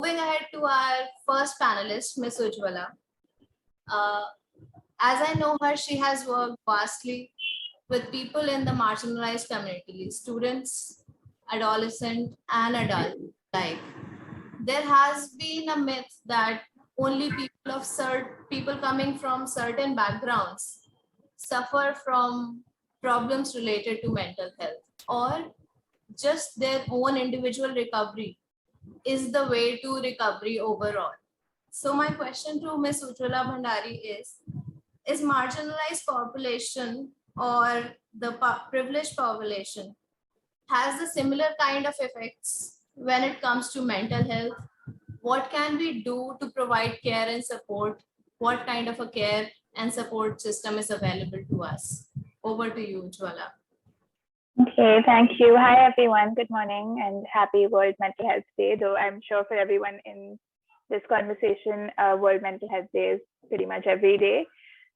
moving ahead to our first panelist, Miss Ujjwala. Uh, as I know her, she has worked vastly with people in the marginalized community, students, adolescent, and adult alike. There has been a myth that only people coming from certain backgrounds suffer from problems related to mental health, or just their own individual recovery is the way to recovery overall. So my question to Ms. Ujjwala Bhandari is marginalized population or the privileged population has the similar kind of effects when it comes to mental health? What can we do to provide care and support? What kind of a care and support system is available to us? Over to you, Ujjwala. Okay, thank you. Hi, everyone. Good morning and happy World Mental Health Day. Though I'm sure for everyone in this conversation, World Mental Health Day is pretty much every day.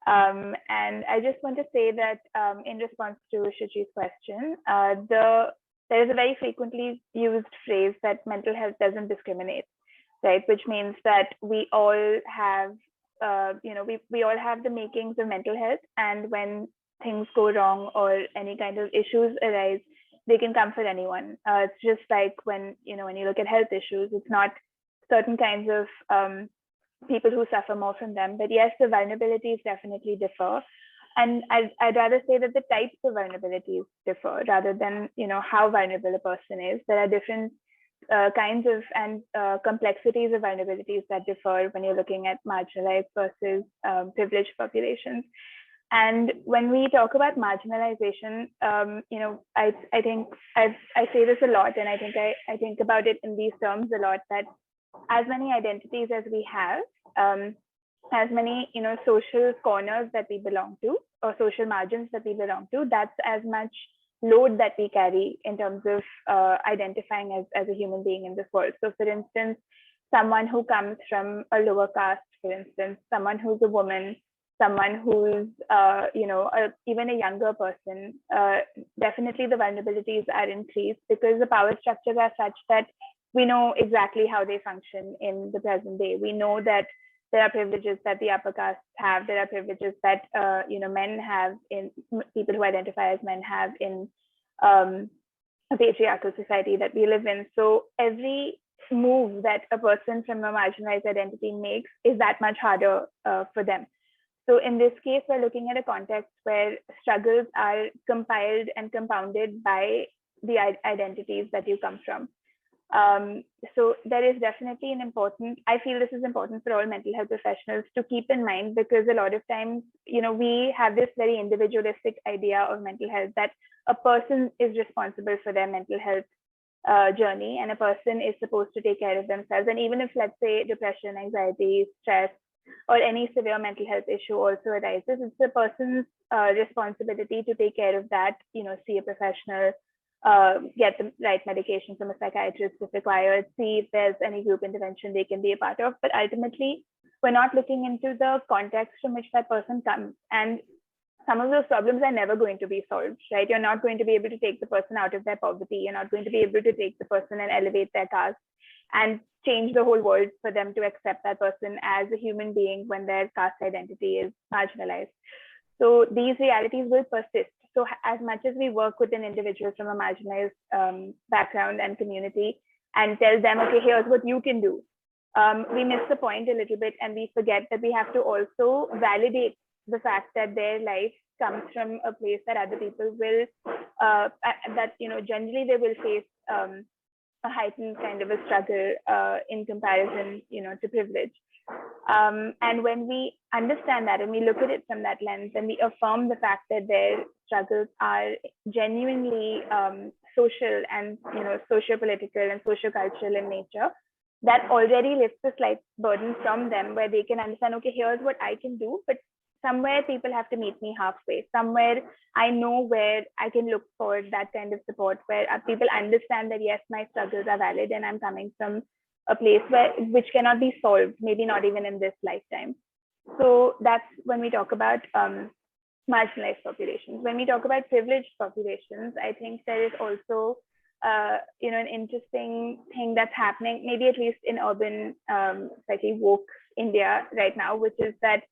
And I just want to say that in response to Shuchi's question, there is a very frequently used phrase that mental health doesn't discriminate, right? Which means that we all have, we all have the makings of mental health, and when things go wrong or any kind of issues arise, they can come for anyone. It's just like when you look at health issues, it's not certain kinds of people who suffer more from them, but yes, the vulnerabilities definitely differ. And I'd rather say that the types of vulnerabilities differ rather than how vulnerable a person is. There are different kinds of and complexities of vulnerabilities that differ when you're looking at marginalized versus privileged populations. And when we talk about marginalization, I think I say this a lot, and I think about it in these terms a lot, that as many identities as we have, as many social corners that we belong to, or social margins that we belong to, that's as much load that we carry in terms of identifying as a human being in this world. So for instance, someone who comes from a lower caste, for instance, someone who's a woman, someone who's even a younger person, definitely the vulnerabilities are increased because the power structures are such that we know exactly how they function in the present day. We know that there are privileges that the upper castes have. There are privileges that men have, in people who identify as men have in a patriarchal society that we live in. So every move that a person from a marginalized identity makes is that much harder for them. So in this case, we're looking at a context where struggles are compiled and compounded by the identities that you come from. So there is definitely I feel this is important for all mental health professionals to keep in mind, because a lot of times, we have this very individualistic idea of mental health, that a person is responsible for their mental health journey, and a person is supposed to take care of themselves. And even if, let's say, depression, anxiety, stress, or any severe mental health issue also arises, it's the person's responsibility to take care of that, see a professional, get the right medication from a psychiatrist if required, see if there's any group intervention they can be a part of. But ultimately, we're not looking into the context from which that person comes. And some of those problems are never going to be solved, right? You're not going to be able to take the person out of their poverty. You're not going to be able to take the person and elevate their caste and change the whole world for them to accept that person as a human being when their caste identity is marginalized. So these realities will persist. So as much as we work with an individual from a marginalized background and community and tell them, okay, here's what you can do, we miss the point a little bit, and we forget that we have to also validate the fact that their life comes from a place that other people will, generally they will face a heightened kind of a struggle in comparison, to privilege. And when we understand that and we look at it from that lens, and we affirm the fact that their struggles are genuinely social and socio-political and socio-cultural in nature, that already lifts a slight burden from them, where they can understand, okay, here's what I can do, but somewhere people have to meet me halfway. Somewhere I know where I can look for that kind of support, where people understand that, yes, my struggles are valid and I'm coming from a place which cannot be solved, maybe not even in this lifetime. So that's when we talk about marginalized populations. When we talk about privileged populations, I think there is also an interesting thing that's happening, maybe at least in urban, slightly woke India right now, which is that,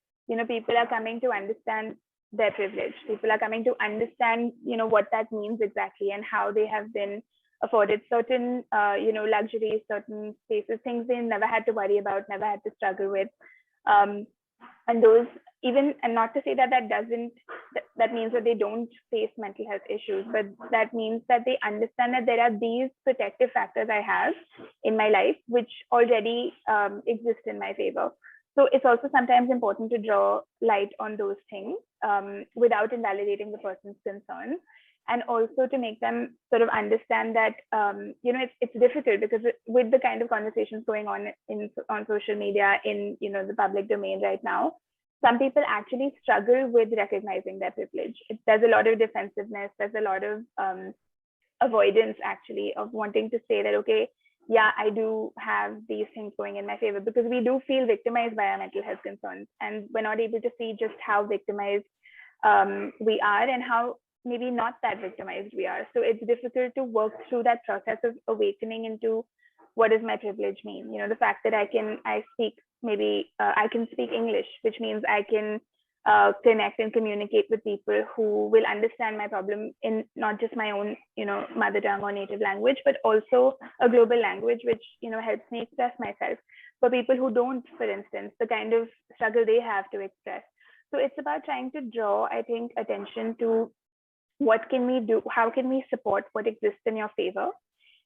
people are coming to understand their privilege. People are coming to understand, what that means exactly and how they have been afforded certain, luxuries, certain spaces, things they never had to worry about, never had to struggle with. And those even, and not to say that that means that they don't face mental health issues, but that means that they understand that there are these protective factors I have in my life, which already exist in my favor. So it's also sometimes important to draw light on those things without invalidating the person's concern, and also to make them sort of understand that it's difficult because with the kind of conversations going on on social media, in the public domain right now, some people actually struggle with recognizing their privilege. There's a lot of defensiveness, there's a lot of avoidance actually of wanting to say that, okay, yeah, I do have these things going in my favor, because we do feel victimized by our mental health concerns, and we're not able to see just how victimized we are and how maybe not that victimized we are. So it's difficult to work through that process of awakening into what does my privilege mean. The fact that I can speak English, which means I can connect and communicate with people who will understand my problem in not just my own mother tongue or native language, but also a global language, which helps me express myself. For people who don't, for instance, the kind of struggle they have to express. So it's about trying to draw, I think, attention to what can we do, how can we support what exists in your favor,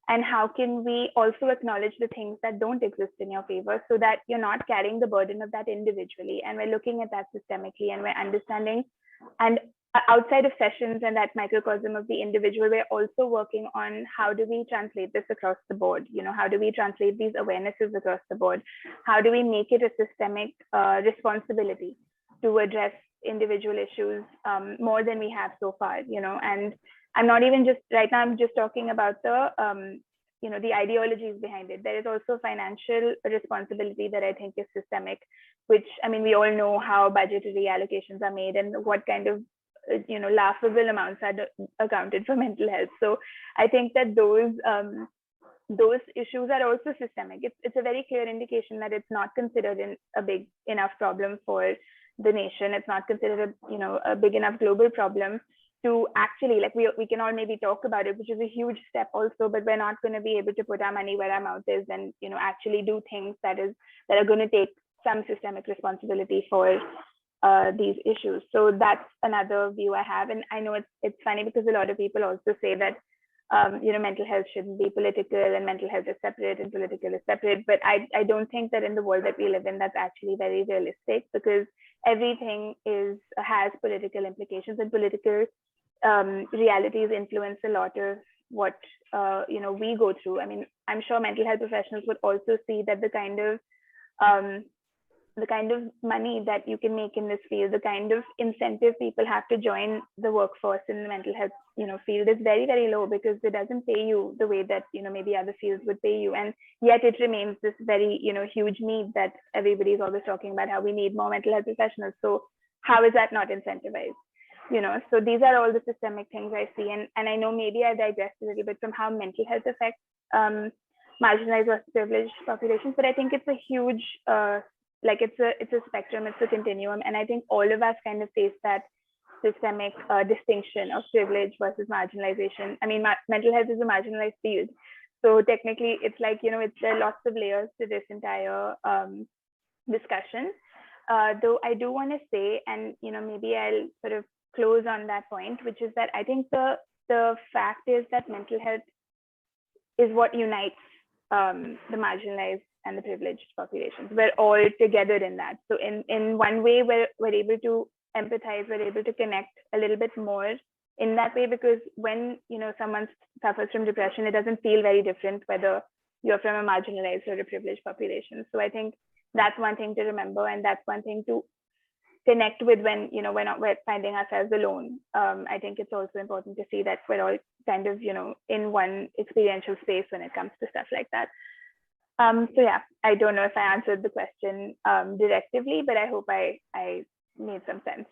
and how can we also acknowledge the things that don't exist in your favor, so that you're not carrying the burden of that individually, and we're looking at that systemically, and we're understanding, and outside of sessions and that microcosm of the individual, we're also working on how do we translate this across the board. How do we translate these awarenesses across the board? How do we make it a systemic responsibility to address individual issues more than we have so far, and I'm not even just right now, I'm just talking about the the ideologies behind it. There is also financial responsibility that I think is systemic, which, I mean, we all know how budgetary allocations are made and what kind of laughable amounts are accounted for mental health. So I think that those issues are also systemic. It's a very clear indication that it's not considered a big enough problem for the nation. It's not considered a big enough global problem to actually, like, we can all maybe talk about it, which is a huge step also, but we're not going to be able to put our money where our mouth is and actually do things that are going to take some systemic responsibility for these issues. So that's another view I have. And I know it's funny because a lot of people also say that mental health shouldn't be political, and mental health is separate and political is separate. But I don't think that in the world that we live in, that's actually very realistic, because everything has political implications, and political realities influence a lot of what we go through. I mean, I'm sure mental health professionals would also see that the kind of money that you can make in this field, the kind of incentive people have to join the workforce in the mental health field is very, very low, because it doesn't pay you the way that maybe other fields would pay you. And yet it remains this very huge need that everybody's always talking about, how we need more mental health professionals. So how is that not incentivized? So these are all the systemic things I see. And I know maybe I digressed a little bit from how mental health affects marginalized or privileged populations, but I think it's a huge it's a spectrum, it's a continuum. And I think all of us kind of face that systemic distinction of privilege versus marginalization. I mean, mental health is a marginalized field. So technically it's like, there are lots of layers to this entire discussion. Though I do want to say, and maybe I'll sort of close on that point, which is that I think the fact is that mental health is what unites the marginalized and the privileged populations. We're all together in that. So in one way, we're able to empathize, we're able to connect a little bit more in that way, because when someone suffers from depression, it doesn't feel very different whether you're from a marginalized or a privileged population. So I think that's one thing to remember, and that's one thing to connect with when we're finding ourselves alone. I think it's also important to see that we're all kind of in one experiential space when it comes to stuff like that. So yeah, I don't know if I answered the question directly, but I hope I made some sense.